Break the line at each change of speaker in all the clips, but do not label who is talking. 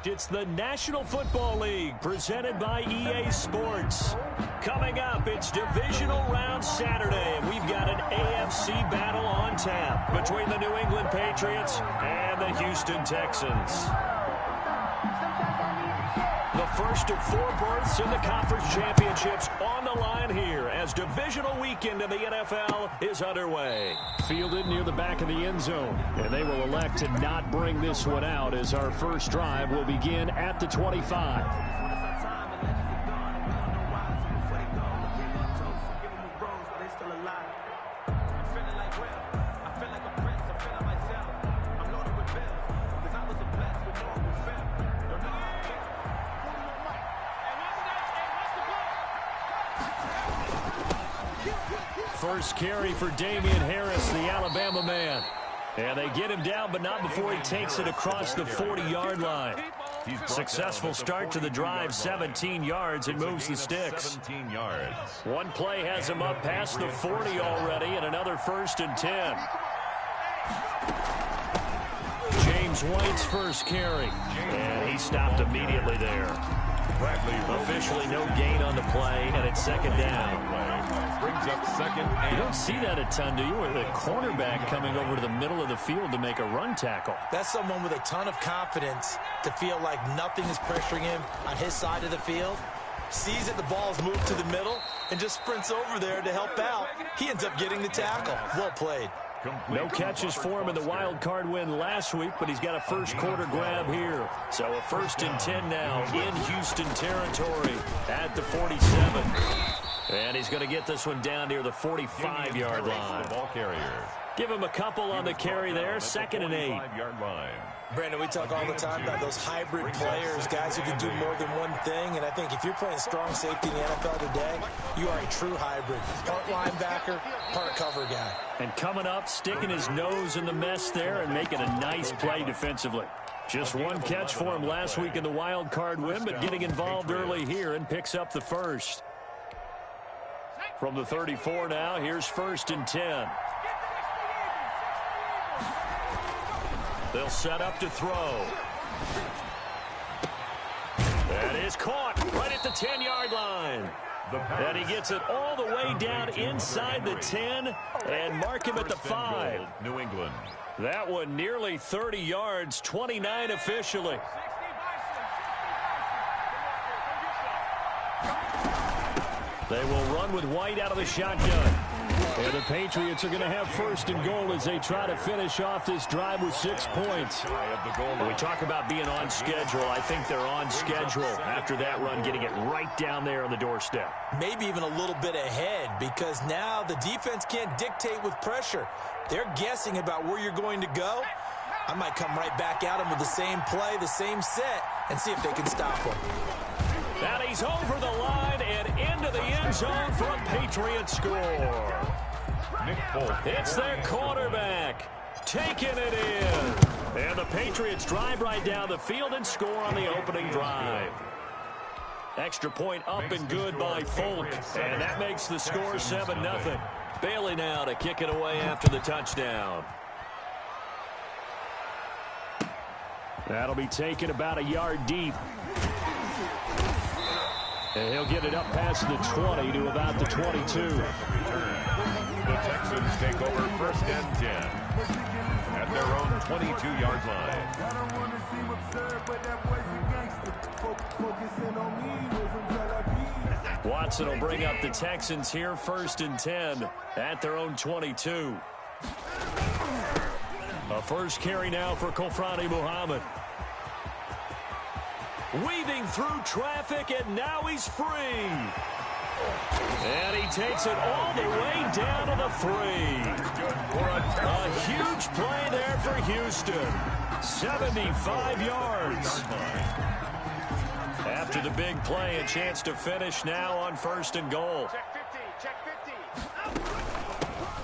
It's the National Football League presented by EA Sports. Coming up, it's Divisional Round Saturday, and we've got an AFC battle on tap between the New England Patriots and the Houston Texans. The first of 4 berths in the conference championships on the line here as divisional weekend in the NFL is underway. Fielded near the back of the end zone, and they will elect to not bring this one out as our first drive will begin at the 25. First carry for Damian Harris, the Alabama man. And they get him down, but not before he takes it across the 40-yard line. Successful start to the drive, 17 yards, and moves the sticks.
17 yards.
One play has him up past the 40 already, and another 1st and 10. James White's first carry, and he stopped immediately there. Officially no gain on the play, and it's 2nd down.
Brings up 2nd and...
You don't see that a ton, do you? Or the cornerback coming over to the middle of the field to make a run tackle.
That's someone with a ton of confidence to feel like nothing is pressuring him on his side of the field. Sees that the ball's moved to the middle and just sprints over there to help out. He ends up getting the tackle. Well played.
No catches for him in the wild card win last week, but he's got a first quarter grab here. So a 1st and 10 now in Houston territory at the 47. And he's going to get this one down near the 45-yard line.
Ball carrier.
Give him a couple on the carry there, 2nd and 8.
5-yard line.
Brandon, we talk all the time about those hybrid players, guys who can do more than one thing. And I think if you're playing strong safety in the NFL today, you are a true hybrid. Part linebacker, part cover guy.
And coming up, sticking his nose in the mess there and making a nice play defensively. Just one catch for him last week in the wild card win, but getting involved early here and picks up the first. From the 34 now, here's 1st and 10. They'll set up to throw. That is caught right at the 10-yard line. And he gets it all the way down inside the 10 and mark him at the 5.
New England.
That one nearly 30 yards, 29 officially. They will run with White out of the shotgun. And the Patriots are going to have 1st and goal as they try to finish off this drive with 6 points. When we talk about being on schedule, I think they're on schedule after that run, getting it right down there on the doorstep.
Maybe even a little bit ahead because now the defense can't dictate with pressure. They're guessing about where you're going to go. I might come right back at them with the same play, the same set, and see if they can stop them.
And he's over the line and into the end zone for a Patriots score. It's their quarterback taking it in. And the Patriots drive right down the field and score on the opening drive. Extra point up and good by Folk. And that makes the score 7-0. Bailey now to kick it away after the touchdown. That'll be taken about a yard deep. And he'll get it up past the 20 to about the 22.
The Texans take over 1st and 10 at their own 22-yard line.
Watson will bring up the Texans here, 1st and 10 at their own 22. A first carry now for Kofrani Muhammad. Weaving through traffic, and now he's free. And he takes it all the way down to the 3. A huge play there for Houston. 75 yards. After the big play, a chance to finish now on 1st and goal.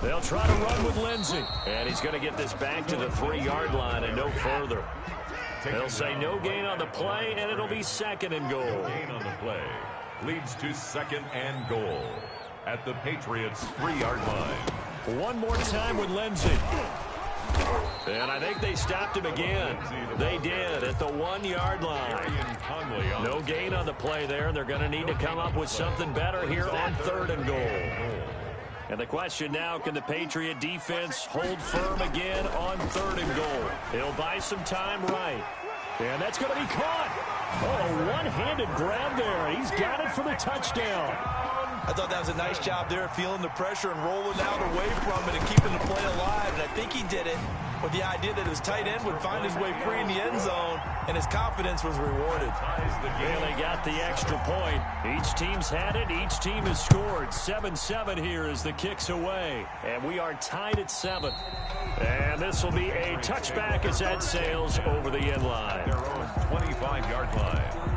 They'll try to run with Lindsey. And he's going to get this back to the 3-yard line and no further. They'll say no gain on the play, and it'll be 2nd and goal.
No gain on the play leads to 2nd and goal at the Patriots' 3-yard line.
One more time with Lindsey. And I think they stopped him again. They did at the 1-yard line. No gain on the play there. They're going to need to come up with something better here on 3rd and goal. And the question now, can the Patriot defense hold firm again on 3rd and goal? He'll buy some time right. And that's going to be caught. Oh, a one-handed grab there. He's got it for the touchdown.
I thought that was a nice job there, feeling the pressure and rolling out away from it and keeping the play alive. And I think he did it with the idea that his tight end would find his way free in the end zone, and his confidence was rewarded.
Well, they got the extra point. Each team's had it. Each team has scored. 7-7 here as the kick's away. And we are tied at 7. And this will be a touchback as that sails over the end line.
Their own 25-yard line.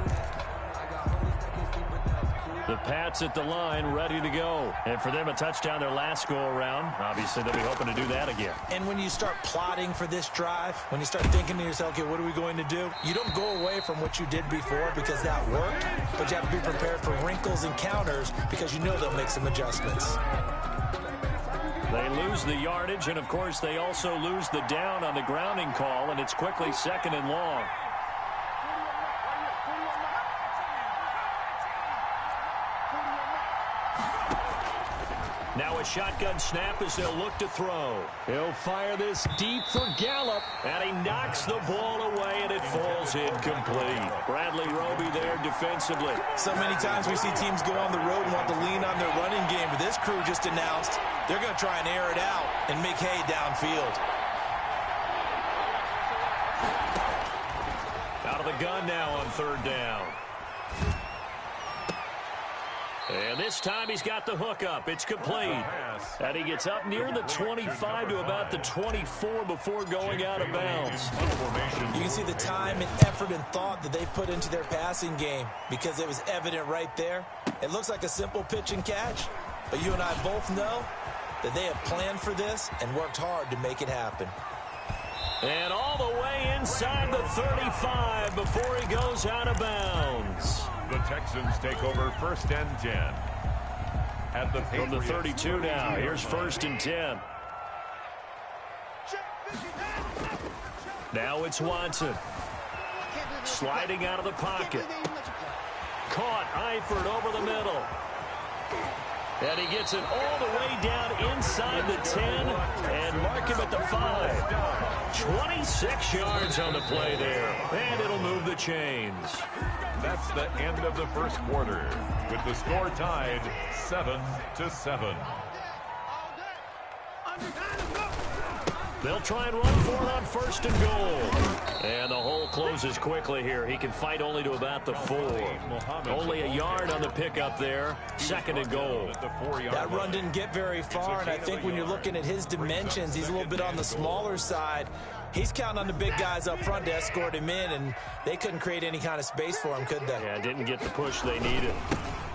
The Pats at the line, ready to go. And for them, a touchdown their last go-around. Obviously, they'll be hoping to do that again.
And when you start plotting for this drive, when you start thinking to yourself, okay, what are we going to do? You don't go away from what you did before because that worked, but you have to be prepared for wrinkles and counters because you know they'll make some adjustments.
They lose the yardage, and, of course, they also lose the down on the grounding call, and it's quickly 2nd and long. Now a shotgun snap as they'll look to throw. He'll fire this deep for Gallup, and he knocks the ball away, and it falls incomplete. Bradley Roby there defensively.
So many times we see teams go on the road and want to lean on their running game, but this crew just announced they're going to try and air it out and make hay downfield.
Out of the gun now on 3rd down. And this time he's got the hook up. It's complete. And he gets up near the 25 to about the 24 before going out of bounds.
You can see the time and effort and thought that they put into their passing game because it was evident right there. It looks like a simple pitch and catch, but you and I both know that they have planned for this and worked hard to make it happen.
And all the way inside the 35 before he goes out of bounds.
The Texans take over 1st and 10. At the
From the 32 now, here's 1st and 10. Now it's Watson. Sliding out of the pocket. Caught Eifert over the middle. And he gets it all the way down inside the 10 and mark him at the 5. 26 yards on the play there. And it'll move the chains.
That's the end of the first quarter, with the score tied 7-7.
They'll try and run for it on 1st and goal. And the hole closes quickly here. He can fight only to about the 4. Only a yard on the pickup there. 2nd and goal.
That run didn't get very far, and I think when you're looking at his dimensions, he's a little bit on the smaller side. He's counting on the big guys up front to escort him in, and they couldn't create any kind of space for him, could they?
Yeah, didn't get the push they needed.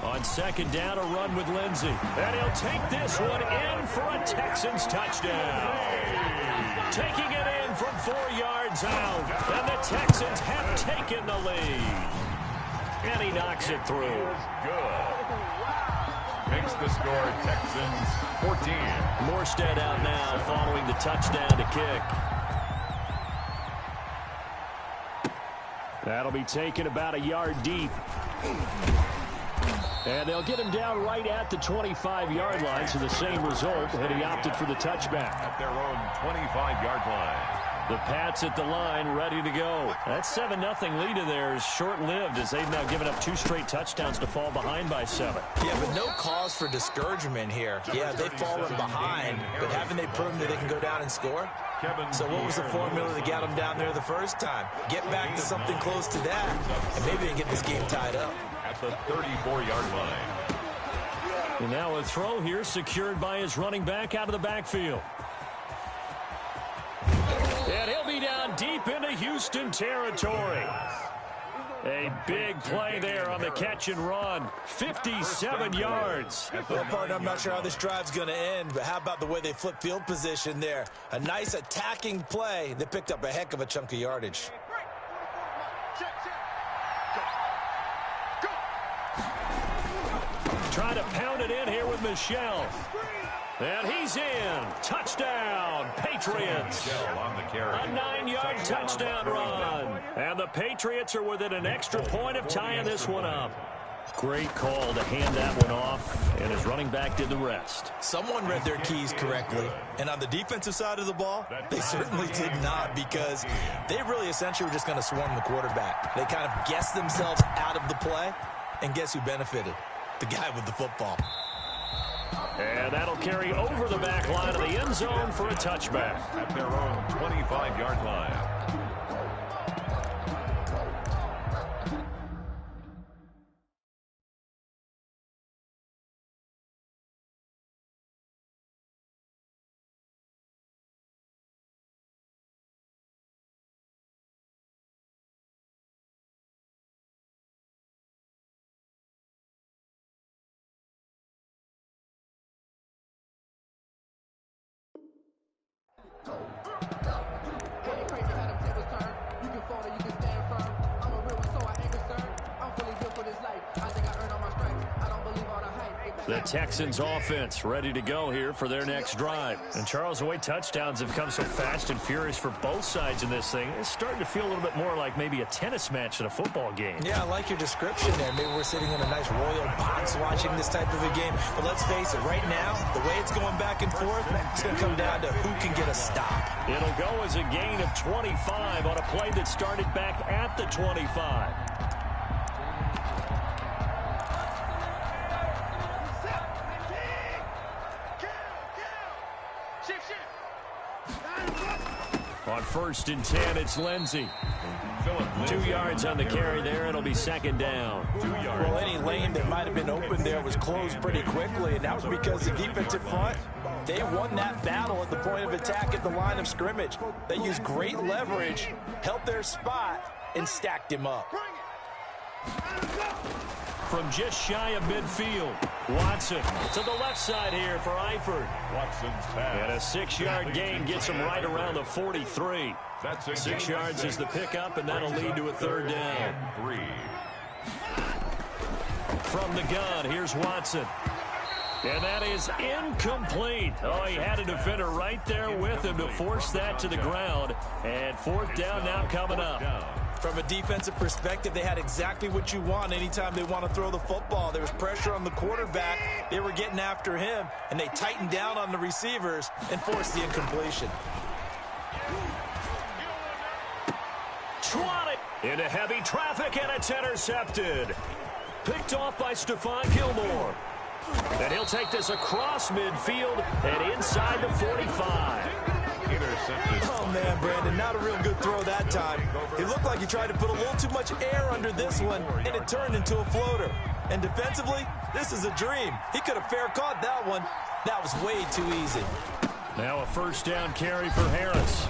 On 2nd down, a run with Lindsey. And he'll take this one in for a Texans touchdown. Taking it in from 4 yards out. And the Texans have taken the lead. And he knocks it through.
Good. Makes the score Texans 14.
Morstead out now following the touchdown to kick. That'll be taken about a yard deep. And they'll get him down right at the 25-yard line, so the same result, and he opted for the touchback.
At their own 25-yard line.
The Pats at the line, ready to go. That 7-0 lead of theirs short-lived as they've now given up 2 straight touchdowns to fall behind by 7.
Yeah, but no cause for discouragement here. Yeah, they've fallen behind, but haven't they proven that they can go down and score? So what was the formula that got them down there the first time? Get back to something close to that, and maybe they can get this game tied up.
At the 34-yard line.
And now a throw here secured by his running back out of the backfield. And he'll be down deep into Houston territory. A big play there on the catch and run. 57 yards.
Well, partner, I'm not sure how this drive's going to end, but how about the way they flip field position there? A nice attacking play that picked up a heck of a chunk of yardage.
Trying to pound it in here with Michelle. And he's in. Touchdown, Patriots.
On the carry.
A 9-yard touchdown run. And the Patriots are within an extra point of tying this one up. Great call to hand that one off, and his running back did the rest.
Someone read their keys correctly, and on the defensive side of the ball, they certainly did not, because they really essentially were just going to swarm the quarterback. They kind of guessed themselves out of the play, and guess who benefited? The guy with the football.
And that'll carry over the back line of the end zone for a touchback.
At their own 25-yard line.
The Texans offense ready to go here for their next drive. And Charles, the way touchdowns have come so fast and furious for both sides in this thing, it's starting to feel a little bit more like maybe a tennis match than a football game.
Yeah, I like your description there. Maybe we're sitting in a nice royal box watching this type of a game. But let's face it, right now, the way it's going back and forth, it's going to come down to who can get a stop.
It'll go as a gain of 25 on a play that started back at the 25. On 1st and 10, it's Lindsey. 2 yards on the carry there. It'll be second down.
2 yards.
Well, any lane that might have been open there was closed pretty quickly, and that was because the defensive front, they won that battle at the point of attack at the line of scrimmage. They used great leverage, held their spot, and stacked him up.
From just shy of midfield, Watson to the left side here for Eifert.
Watson's pass.
And a 6-yard gain gets him right around the 43.
That's a
6 yards is the pickup, and that'll lead to a third down.
3.
From the gun, here's Watson. And that is incomplete. Oh, he had a defender right there with him to force that to the ground. And 4th down now coming up.
From a defensive perspective, they had exactly what you want anytime they want to throw the football. There was pressure on the quarterback. They were getting after him, and they tightened down on the receivers and forced the incompletion.
Swatted into heavy traffic, and it's intercepted. Picked off by Stephon Gilmore. And he'll take this across midfield and inside the 45.
Intercepted.
Oh, man, Brandon, not a real good throw that time. It looked like he tried to put a little too much air under this one, and it turned into a floater. And defensively, this is a dream. He could have fair caught that one. That was way too easy.
Now a 1st down carry for Harris.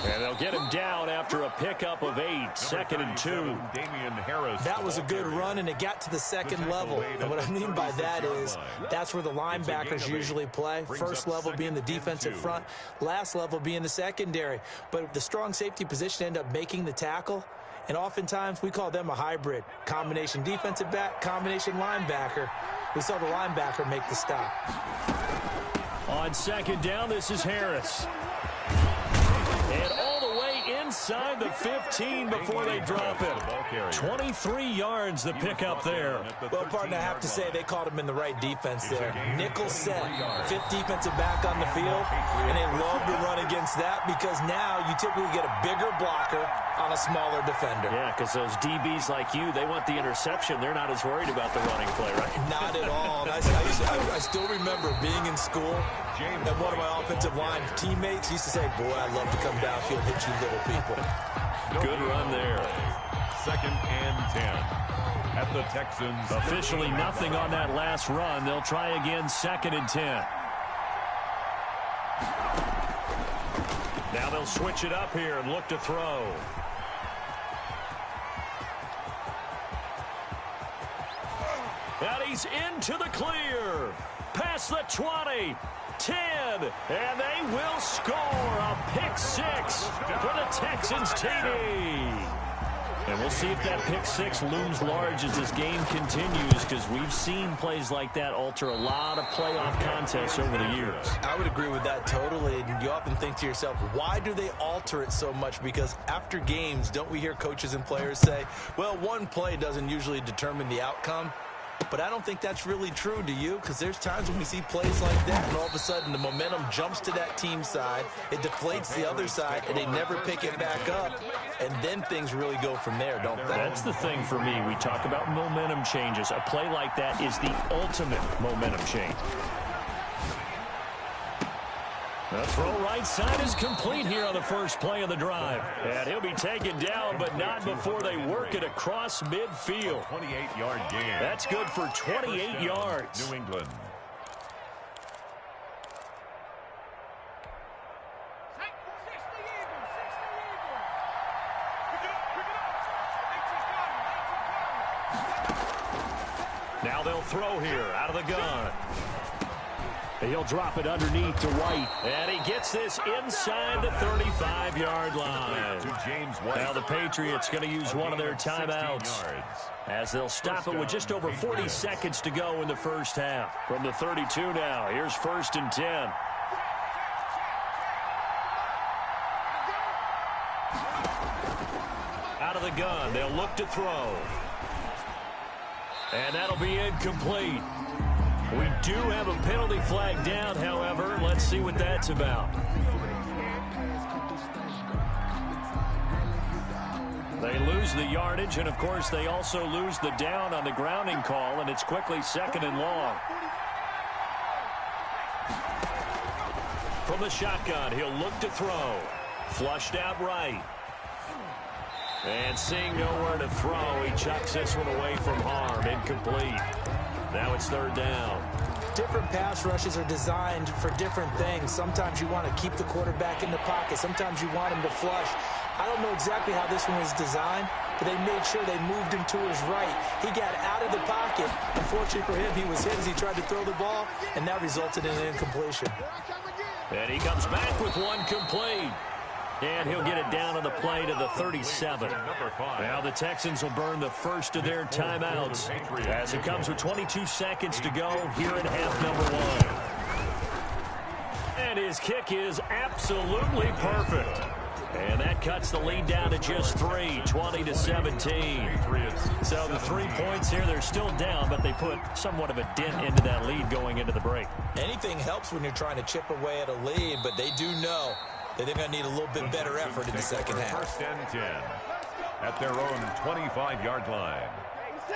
And they'll get him down after a pickup of 8. 2nd and 2.
Damian Harris.
That was a good run, and it got to the second level. And what I mean by that is that's where the linebackers usually play. First level being the defensive front, last level being the secondary. But the strong safety position ended up making the tackle, and oftentimes we call them a hybrid. Combination defensive back, combination linebacker. We saw the linebacker make the stop.
On 2nd down, this is Harris. And all the way inside the 15 before they drop it. 23 yards the pickup there.
Well, partner, I have to say they caught him in the right defense there. Nickel set, 5th defensive back on the field, and they love to run against that because now you typically get a bigger blocker on a smaller defender.
Yeah, because those DBs like you, they want the interception. They're not as worried about the running play, right?
Not at all. I still remember being in school, and one of my offensive line teammates used to say, boy, I love to come downfield and hit you little people.
Good run there.
2nd and 10. At the Texans.
Officially nothing on that last run. They'll try again 2nd and 10. Now they'll switch it up here and look to throw. And he's into the clear. Past the 20. 10, and they will score a pick 6 for the Texans TD. And we'll see if that pick six looms large as this game continues, because we've seen plays like that alter a lot of playoff contests over the years.
I would agree with that totally. And you often think to yourself, why do they alter it so much? Because after games, don't we hear coaches and players say, well, one play doesn't usually determine the outcome? But I don't think that's really true, do you? Because there's times when we see plays like that, and all of a sudden the momentum jumps to that team side, it deflates the other side, and they never pick it back up, and then things really go from there, don't they?
That's the thing for me. We talk about momentum changes. A play like that is the ultimate momentum change. The throw right side is complete here on the first play of the drive. And he'll be taken down, but not before they work it across midfield.
28-yard gain.
That's good for 28 yards.
New England.
Now they'll throw here out of the gun. He'll drop it underneath to White. And he gets this inside the 35-yard line.
To James White.
Now the Patriots going to use one of their timeouts as they'll stop it with just over 40 seconds to go in the first half. From the 32 now, here's 1st and 10. Out of the gun, they'll look to throw. And that'll be incomplete. We do have a penalty flag down, however. Let's see what that's about. They lose the yardage, and, of course, they also lose the down on the grounding call, and it's quickly 2nd and long. From the shotgun, he'll look to throw. Flushed out right. And seeing nowhere to throw, he chucks this one away from harm. Incomplete. Now it's 3rd down.
Different pass rushes are designed for different things. Sometimes you want to keep the quarterback in the pocket. Sometimes you want him to flush. I don't know exactly how this one was designed, but they made sure they moved him to his right. He got out of the pocket. Unfortunately for him, he was hit as he tried to throw the ball, and that resulted in an incompletion.
And he comes back with one complete. And he'll get it down on the play to the 37. Now the Texans will burn the first of their timeouts as it comes with 22 seconds to go here in half number 1. And his kick is absolutely perfect. And that cuts the lead down to just 3, 20-17. So the 3 points here, they're still down, but they put somewhat of a dent into that lead going into the break.
Anything helps when you're trying to chip away at a lead, but they do know that they're going to need a little bit better effort in the second half.
1st and 10 at their own 25-yard line.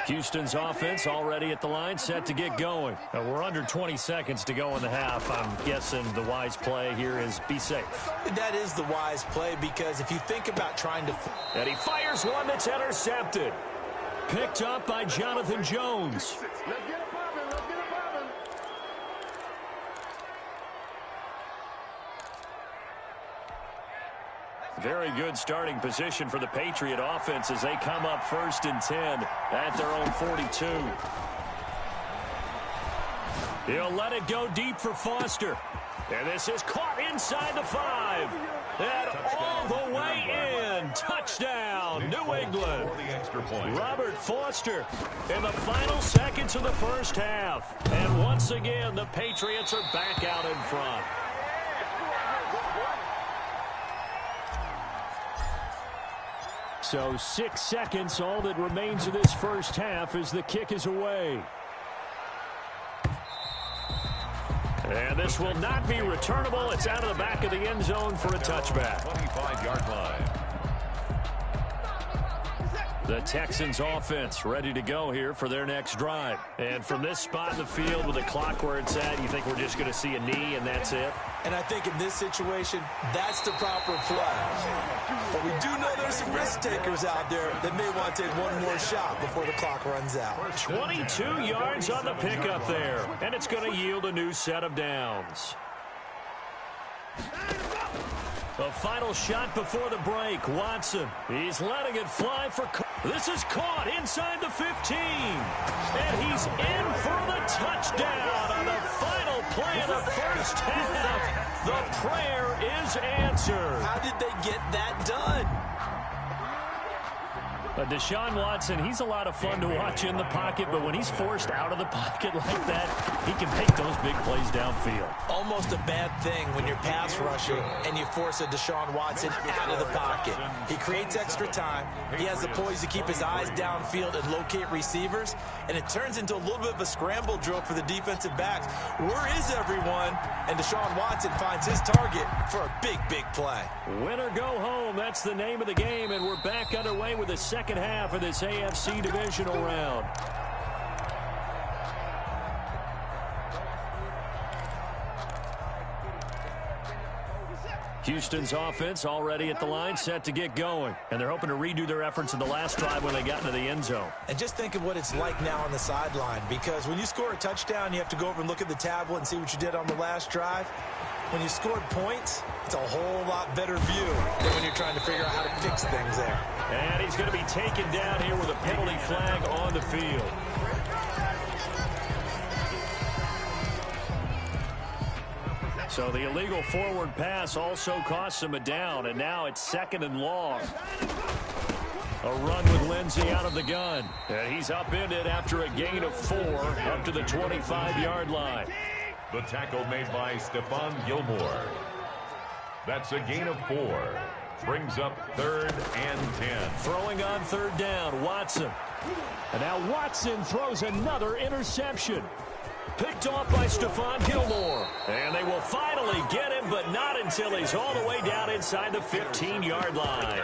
Houston's offense already at the line, set to get going. We're under 20 seconds to go in the half. I'm guessing the wise play here is be safe.
That is the wise play, because if you think about trying to...
And he fires one that's intercepted. Picked up by Jonathan Jones. Very good starting position for the Patriot offense as they come up 1st and 10 at their own 42. He'll let it go deep for Foster. And this is caught inside the 5. And all the way in. Touchdown, New England. Robert Foster in the final seconds of the first half. And once again, the Patriots are back out in front. So 6 seconds, all that remains of this first half as the kick is away. And this will not be returnable. It's out of the back of the end zone for a touchback.
25-yard line.
The Texans offense ready to go here for their next drive. And from this spot in the field with the clock where it's at, you think we're just going to see a knee and that's it?
And I think in this situation, that's the proper play. But we do know there's some risk takers out there that may want to take one more shot before the clock runs out.
22 yards on the pickup there. And it's going to yield a new set of downs. The final shot before the break. Watson, he's letting it fly for... This is caught inside the 15. And he's in for the touchdown on the final play of the first half. The prayer is answered.
How did they get that done?
Deshaun Watson, he's a lot of fun to watch in the pocket, but when he's forced out of the pocket like that, he can make those big plays downfield.
Almost a bad thing when you're pass rushing and you force a Deshaun Watson out of the pocket. He creates extra time. He has the poise to keep his eyes downfield and locate receivers, and it turns into a little bit of a scramble drill for the defensive backs. Where is everyone? And Deshaun Watson finds his target for a big, big play.
Win or go home, that's the name of the game, and we're back underway with the second half of this AFC divisional round. Houston's offense already at the line, set to get going. And they're hoping to redo their efforts in the last drive when they got into the end zone.
And just think of what it's like now on the sideline, because when you score a touchdown, you have to go over and look at the tablet and see what you did on the last drive. When you scored points, it's a whole lot better view than when you're trying to figure out how to fix things there.
And he's going to be taken down here with a penalty flag on the field. So the illegal forward pass also costs him a down, and now it's 2nd and long. A run with Lindsey out of the gun. And he's upended after a gain of 4 up to the 25-yard line.
The tackle made by Stephon Gilmore. That's a gain of 4. Brings up 3rd and 10.
Throwing on 3rd down, Watson. And now Watson throws another interception. Picked off by Stephon Gilmore. And they will finally get him, but not until he's all the way down inside the 15-yard line.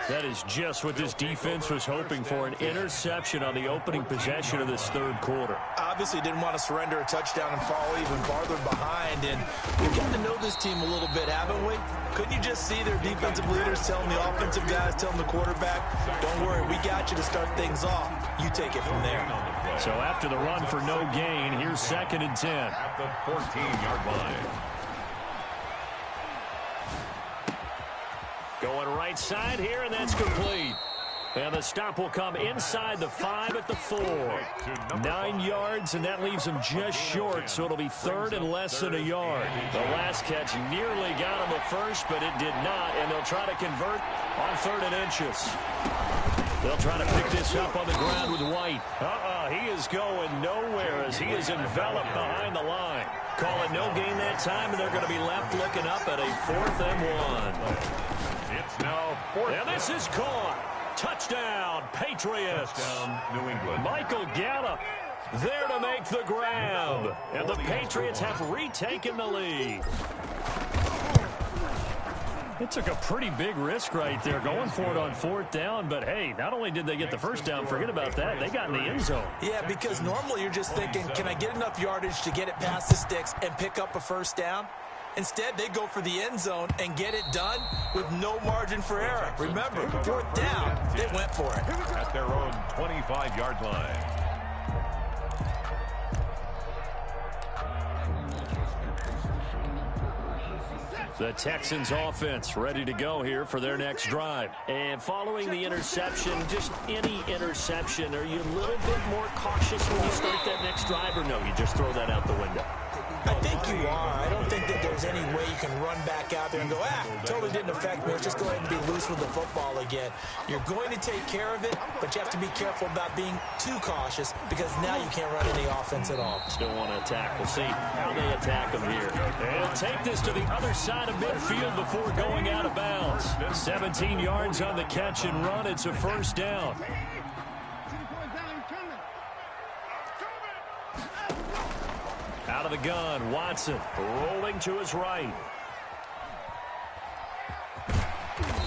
That is just what this defense was hoping for, an interception on the opening possession of this 3rd quarter.
Obviously didn't want to surrender a touchdown and fall even farther behind. And we've gotten to know this team a little bit, haven't we? Couldn't you just see their defensive leaders telling the offensive guys, telling the quarterback, don't worry, we got you to start things off. You take it from there.
So after the run for no gain, here's 2nd and 10.
At the 14-yard line.
Going right side here, and that's complete. And the stop will come inside the 5 at the 4. 9 yards, and that leaves him just short, so it'll be 3rd and less than a yard. The last catch nearly got him at first, but it did not, and they'll try to convert on 3rd and inches. They'll try to pick this up on the ground with White. He is going nowhere as he is enveloped behind the line. Call it no gain that time, and they're going to be left looking up at a 4th and 1.
It's now 4th.
And this is caught. Touchdown, Patriots.
Touchdown, New England.
Michael Gallup there to make the grab. And the Patriots have retaken the lead. It took a pretty big risk right there going for it on 4th down, but hey, not only did they get the first down, forget about that, they got in the end zone.
Yeah, because normally you're just thinking, can I get enough yardage to get it past the sticks and pick up a first down? Instead, they go for the end zone and get it done with no margin for error. Remember, 4th down, they went for it.
At their own 25-yard line.
The Texans offense ready to go here for their next drive. And following the interception, just any interception, are you a little bit more cautious when you start that next drive, or no, you just throw that out the window?
I think you are. I don't think that there's any way you can run back out there and go, totally didn't affect me. Let's just go ahead and be loose with the football again. You're going to take care of it, but you have to be careful about being too cautious because now you can't run any offense at all.
Still want to attack. We'll see how they attack them here. And take this to the other side of midfield before going out of bounds. 17 yards on the catch and run. It's a 1st down. Out of the gun, Watson rolling to his right.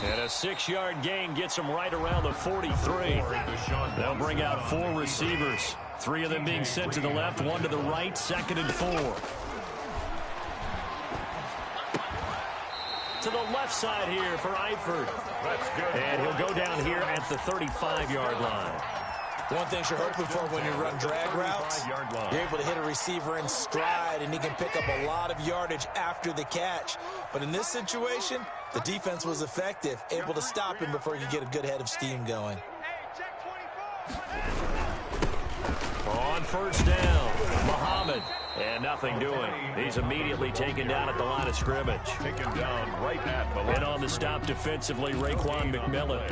And a 6-yard gain gets him right around the 43. They'll bring out 4 receivers. 3 of them being sent to the left, 1 to the right, 2nd and 4. To the left side here for Eifert. And he'll go down here at the 35-yard line.
One thing you're hoping for when you run drag routes, you're able to hit a receiver in stride, and he can pick up a lot of yardage after the catch. But in this situation, the defense was effective, able to stop him before he could get a good head of steam going.
On 1st down, Muhammad. And nothing doing. He's immediately taken down at the line of scrimmage.
Taken down right at the line.
And on the stop defensively, Raekwon McMillan.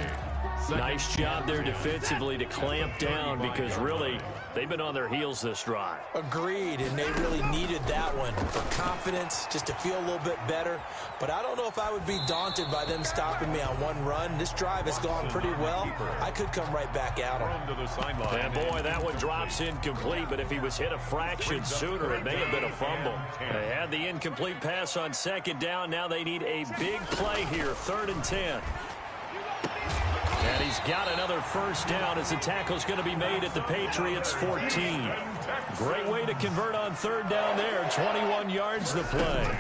Nice job there defensively to clamp down because really they've been on their heels this drive.
Agreed, and they really needed that one for confidence, just to feel a little bit better. But I don't know if I would be daunted by them stopping me on one run. This drive has gone pretty well. I could come right back at them.
And boy, that one drops incomplete, but if he was hit a fraction sooner, it may have been a fumble. They had the incomplete pass on second down. Now they need a big play here, 3rd and 10. And he's got another first down as the tackle's going to be made at the Patriots' 14. Great way to convert on 3rd down there. 21 yards the play.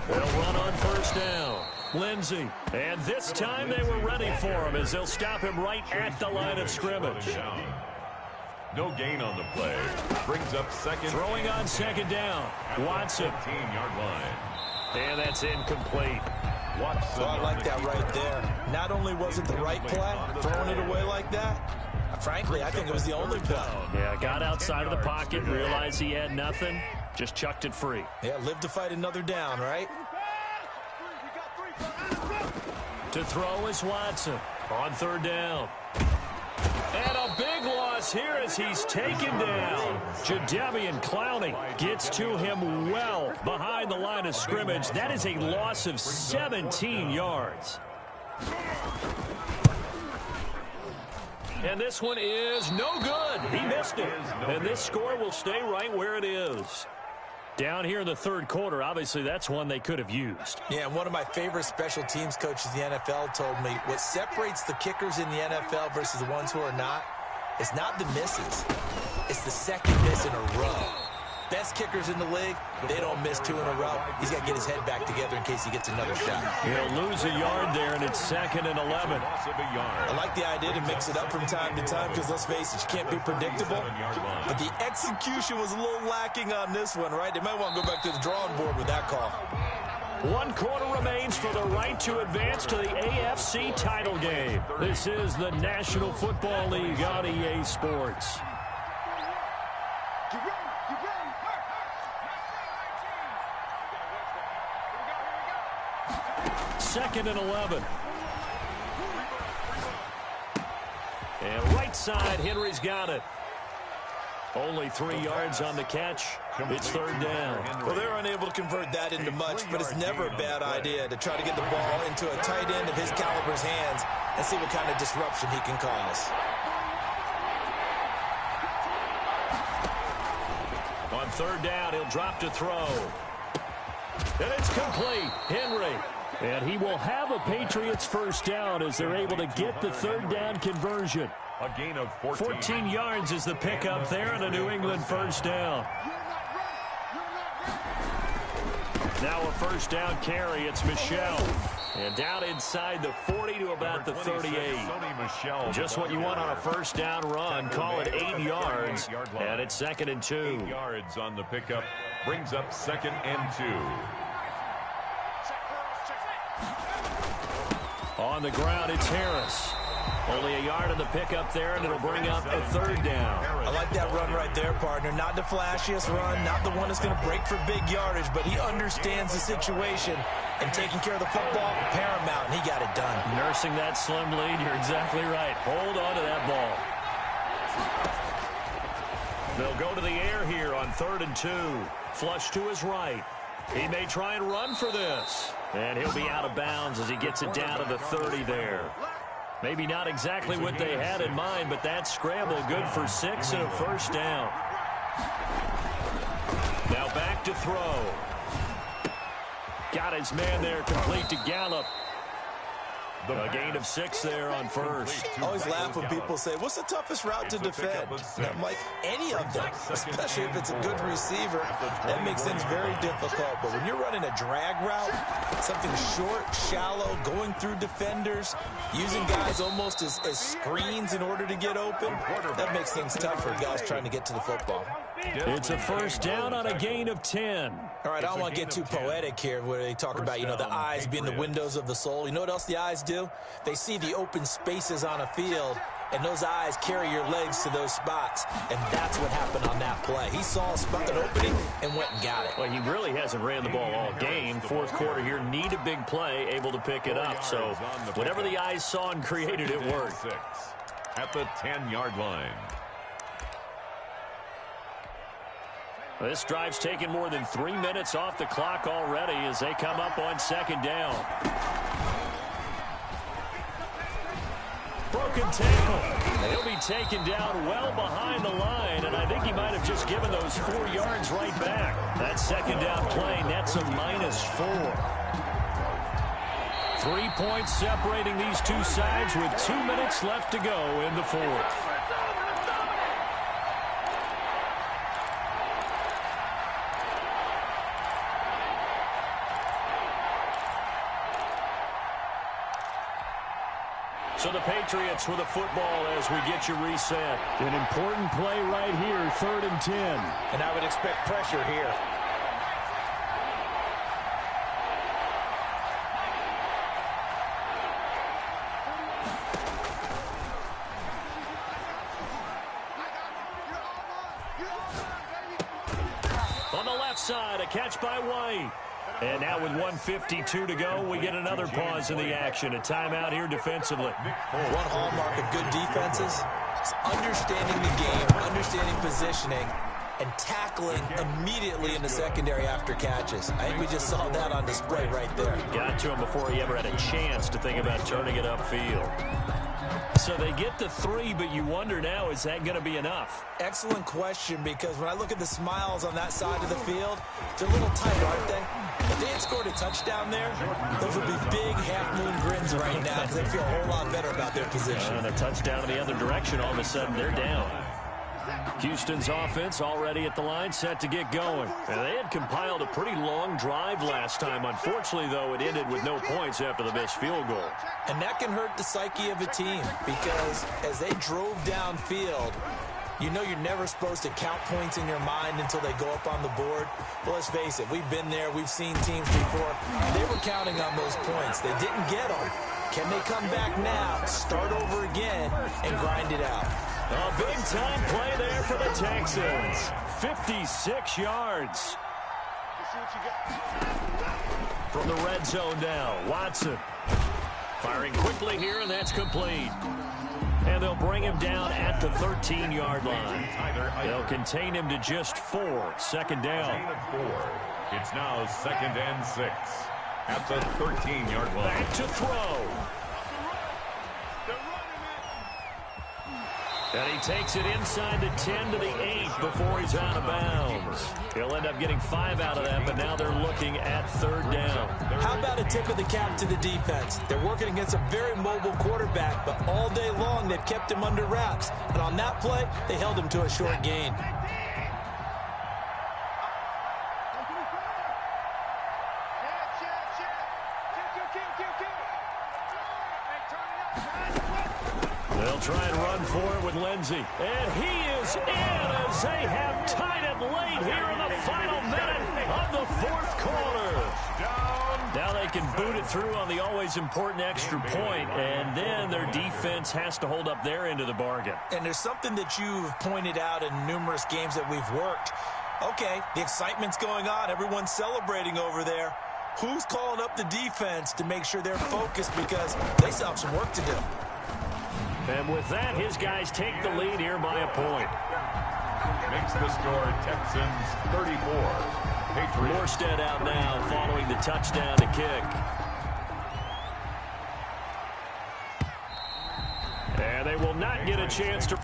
They'll run on 1st down. Lindsey. And this time they were ready for him as they'll stop him right at the line of scrimmage.
No gain on the play. Brings up second.
Throwing on 2nd down. Watson.
15-yard line.
And that's incomplete.
Watson.
So I like that right there. Not only was it the right play, throwing it away like that, frankly, I think it was the only play.
Yeah, got outside of the pocket, realized he had nothing, just chucked it free.
Yeah, live to fight another down, right?
To throw is Watson on 3rd down. And a big loss here as he's taken down. Jadeveon Clowney gets to him well behind the line of scrimmage. That is a loss of 17 yards. And this one is no good. He missed it. And this score will stay right where it is. Down here in the 3rd quarter, obviously that's one they could have used.
Yeah, and one of my favorite special teams coaches in the NFL told me what separates the kickers in the NFL versus the ones who are not is not the misses. It's the second miss in a row. Best kickers in the league, they don't miss 2 in a row. He's got to get his head back together in case he gets another shot.
He'll lose a yard there, and it's 2nd and 11.
I like the idea to mix it up from time to time because, let's face it, you can't be predictable. But the execution was a little lacking on this one, right? They might want to go back to the drawing board with that call.
1 quarter remains for the right to advance to the AFC title game. This is the National Football League on EA Sports. Second and 11. And right side, Henry's got it. Only 3 yards on the catch. It's 3rd down.
Well, they're unable to convert that into much, but it's never a bad idea to try to get the ball into a tight end of his caliber's hands and see what kind of disruption he can cause.
On 3rd down, he'll drop to throw. And it's complete. Henry. And he will have a Patriots first down as they're able to get the 3rd down conversion.
A gain of
14 yards is the pickup there and a New England first down. Now a first down carry. It's Michel. And down inside the 40 to about the 38. Just what you want on a first down run. Call it 8 yards. And it's 2nd and 2.
8 yards on the pickup. Brings up 2nd and 2.
On the ground, it's Harris. Only a yard on the pickup there, and it'll bring up a 3rd down.
I like that run right there, partner. Not the flashiest run, not the one that's going to break for big yardage, but he understands the situation, and taking care of the football, paramount, and he got it done.
Nursing that slim lead, you're exactly right. Hold on to that ball. They'll go to the air here on 3rd and 2. Flush to his right. He may try and run for this. And he'll be out of bounds as he gets it down to the 30 there. Maybe not exactly what they had in mind, but that scramble good for 6 and a first down. Now back to throw. Got his man there, complete to Gallup. A gain of 6 there on first.
I always laugh when people say, what's the toughest route to defend? And I'm like, any of them, especially if it's a good receiver. That makes things very difficult. But when you're running a drag route, something short, shallow, going through defenders, using guys almost as screens in order to get open, that makes things tough for guys trying to get to the football.
It's a first down on a gain of 10.
All right, I don't want to get too poetic here where they talk about, the eyes being the windows of the soul. You know what else the eyes do? They see the open spaces on a field, and those eyes carry your legs to those spots, and that's what happened on that play. He saw a spot, an opening, and went and got it.
Well, he really hasn't ran the ball all game. Fourth quarter here, need a big play, able to pick it up. So whatever the eyes saw and created, it worked.
At the 10-yard line.
This drive's taken more than 3 minutes off the clock already as they come up on second down. Broken tackle. He'll be taken down well behind the line, and I think he might have just given those 4 yards right back. That second down play nets a -4. 3 points separating these two sides with 2 minutes left to go in the fourth. So the Patriots with the football as we get you reset. An important play right here, 3rd and 10.
And I would expect pressure here.
On the left side, a catch by White. And now with 1:52 to go, we get another pause in the action. A timeout here defensively.
One hallmark of good defenses is understanding the game, understanding positioning, and tackling immediately in the secondary after catches. I think we just saw that on display right there.
Got to him before he ever had a chance to think about turning it upfield. So they get the 3, but you wonder now, is that going to be enough?
Excellent question, because when I look at the smiles on that side of the field, they're a little tight, aren't they? If they had scored a touchdown there, those would be big half-moon grins right now because they feel a whole lot better about their position.
And a touchdown in the other direction, all of a sudden they're down. Houston's offense already at the line, set to get going. And they had compiled a pretty long drive last time. Unfortunately, though, it ended with no points after the missed field goal.
And that can hurt the psyche of a team because as they drove downfield, you know you're never supposed to count points in your mind until they go up on the board. Well, let's face it, we've been there. We've seen teams before. They were counting on those points. They didn't get them. Can they come back now, start over again, and grind it out?
A big-time play there for the Texans. 56 yards. From the red zone now, Watson. Firing quickly here, and that's complete. And they'll bring him down at the 13-yard line. They'll contain him to just 4. Second down.
It's now 2nd and 6 at the 13-yard line.
Back to throw. And he takes it inside the 10 to the 8 before he's out of bounds. He'll end up getting 5 out of that, but now they're looking at 3rd down.
How about a tip of the cap to the defense? They're working against a very mobile quarterback, but all day long they've kept him under wraps. And on that play, they held him to a short gain.
They'll try and run for it with Lindsey. And he is in as they have tied it late here in the final minute of the 4th quarter. Now they can boot it through on the always important extra point, and then their defense has to hold up their end of the bargain.
And there's something that you've pointed out in numerous games that we've worked. Okay, the excitement's going on. Everyone's celebrating over there. Who's calling up the defense to make sure they're focused because they still have some work to do?
And with that, his guys take the lead here by a point.
Makes the score Texans 34. Patriots.
Morstead out now following the touchdown to kick. And they will not get a chance to...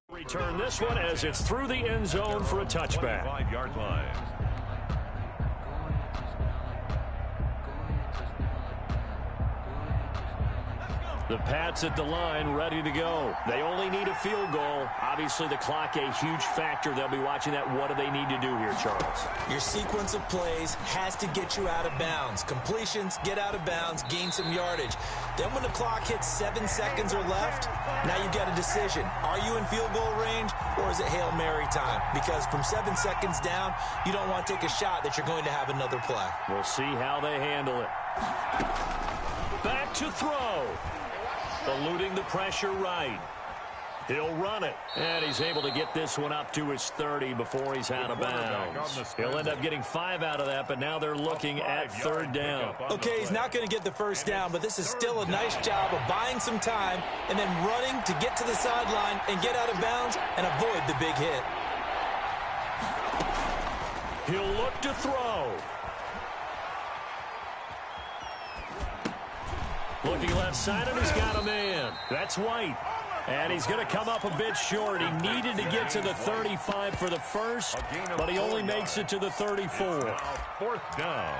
Return this one as it's through the end zone for a touchback.
5-yard line.
The Pats at the line, ready to go. They only need a field goal. Obviously, the clock a huge factor. They'll be watching that. What do they need to do here, Charles?
Your sequence of plays has to get you out of bounds. Completions, get out of bounds, gain some yardage. Then when the clock hits 7 seconds or left, now you've got a decision. Are you in field goal range, or is it Hail Mary time? Because from 7 seconds down, you don't want to take a shot that you're going to have another play.
We'll see how they handle it. Back to throw. Eluding the pressure right. He'll run it. And he's able to get this one up to his 30 before he's out of bounds. He'll end up getting 5 out of that, but now they're looking at 3rd down.
Okay, he's not going to get the first down, but this is still a nice job of buying some time and then running to get to the sideline and get out of bounds and avoid the big hit.
He'll look to throw. Looking left side, and he's got a man. That's White. And he's going to come up a bit short. He needed to get to the 35 for the first, but he only makes it to the 34.
4th down.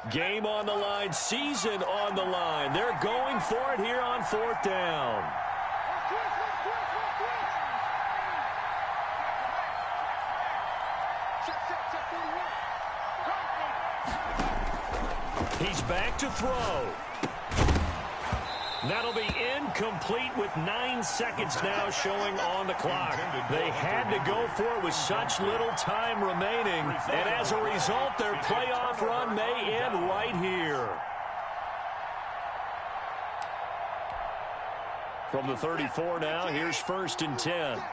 Game on the line, season on the line. They're going for it here on 4th down. He's back to throw. That'll be incomplete with 9 seconds now showing on the clock. They had to go for it with such little time remaining, and as a result, their playoff run may end right here. From the 34 now, here's 1st and 10.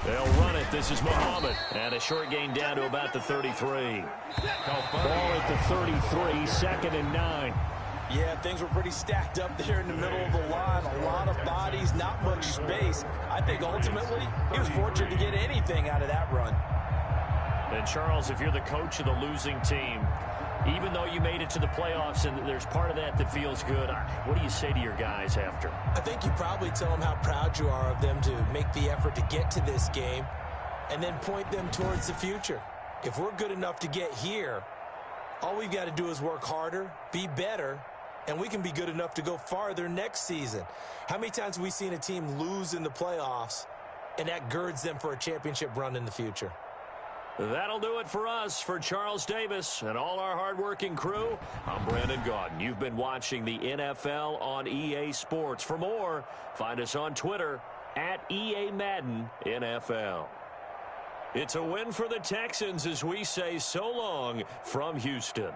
They'll run it. This is Muhammad. And a short gain down to about the 33. Ball at the 33, 2nd and 9.
Yeah, things were pretty stacked up there in the middle of the line. A lot of bodies, not much space. I think ultimately he was fortunate to get anything out of that run.
And Charles, if you're the coach of the losing team, even though you made it to the playoffs and there's part of that that feels good, what do you say to your guys after?
I think you probably tell them how proud you are of them to make the effort to get to this game and then point them towards the future. If we're good enough to get here, all we've got to do is work harder, be better, and we can be good enough to go farther next season. How many times have we seen a team lose in the playoffs and that girds them for a championship run in the future?
That'll do it for us. For Charles Davis and all our hardworking crew, I'm Brandon Gaudin. You've been watching the NFL on EA Sports. For more, find us on Twitter at EA Madden NFL. It's a win for the Texans as we say so long from Houston.